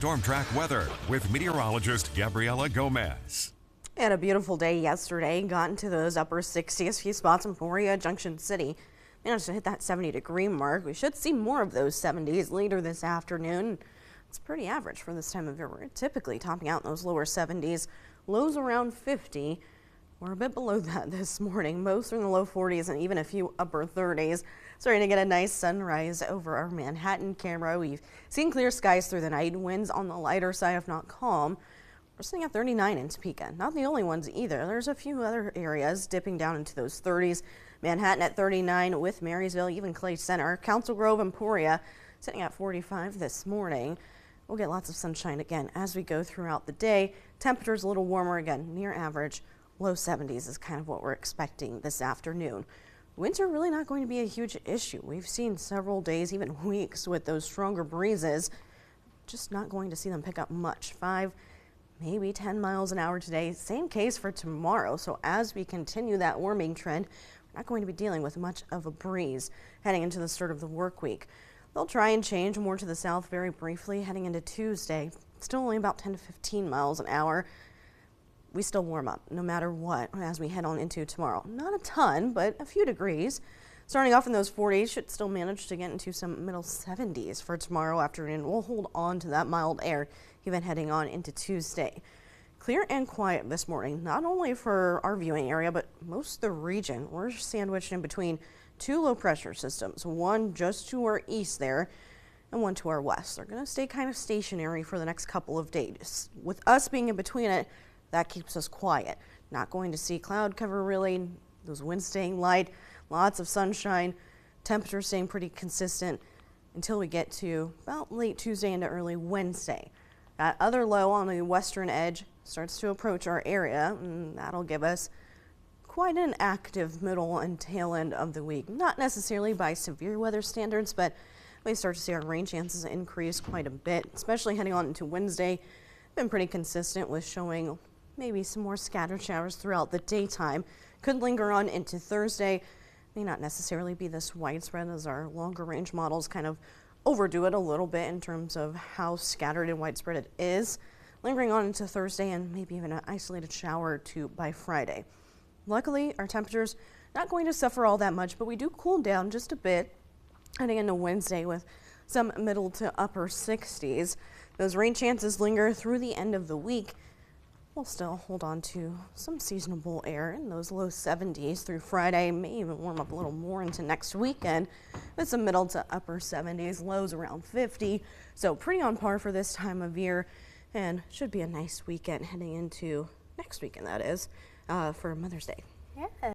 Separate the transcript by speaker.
Speaker 1: Storm Track weather with meteorologist Gabriela Gomez.
Speaker 2: And a beautiful day yesterday. Got into those upper 60s, few spots in Peoria, Junction City. Managed to hit that 70-degree mark. We should see more of those 70s later this afternoon. It's pretty average for this time of year. We're typically topping out in those lower 70s, lows around 50. We're a bit below that this morning. Most are in the low 40s and even a few upper 30s. Starting to get a nice sunrise over our Manhattan camera. We've seen clear skies through the night. Winds on the lighter side, if not calm. We're sitting at 39 in Topeka. Not the only ones either. There's a few other areas dipping down into those 30s. Manhattan at 39 with Marysville, even Clay Center. Council Grove and Peoria sitting at 45 this morning. We'll get lots of sunshine again as we go throughout the day. Temperatures a little warmer again, near average. Low 70s is kind of what we're expecting this afternoon. Winds are really not going to be a huge issue. We've seen several days, even weeks, with those stronger breezes. Just not going to see them pick up much. 5, maybe 10 miles an hour today. Same case for tomorrow. So as we continue that warming trend, we're not going to be dealing with much of a breeze heading into the start of the work week. They'll try and change more to the south very briefly heading into Tuesday. Still only about 10 to 15 miles an hour. We still warm up no matter what as we head on into tomorrow. Not a ton, but a few degrees. Starting off in those 40s, should still manage to get into some middle 70s for tomorrow afternoon. We'll hold on to that mild air even heading on into Tuesday. Clear and quiet this morning, not only for our viewing area, but most of the region. We're sandwiched in between two low pressure systems, one just to our east there and one to our west. They're going to stay kind of stationary for the next couple of days. With us being in between it, that keeps us quiet. Not going to see cloud cover really, those winds staying light, lots of sunshine, temperatures staying pretty consistent until we get to about late Tuesday into early Wednesday. That other low on the western edge starts to approach our area, and that'll give us quite an active middle and tail end of the week. Not necessarily by severe weather standards, but we start to see our rain chances increase quite a bit, especially heading on into Wednesday. Been pretty consistent with showing maybe some more scattered showers throughout the daytime. Could linger on into Thursday. May not necessarily be this widespread as our longer range models kind of overdo it a little bit in terms of how scattered and widespread it is. Lingering on into Thursday and maybe even an isolated shower or two by Friday. Luckily, our temperatures not going to suffer all that much, but we do cool down just a bit heading into Wednesday with some middle to upper 60s. Those rain chances linger through the end of the week. We'll still hold on to some seasonable air in those low 70s through Friday, may even warm up a little more into next weekend with some middle to upper 70s, lows around 50. So pretty on par for this time of year, and should be a nice weekend heading into next weekend, that is, for Mother's Day.
Speaker 3: Yeah.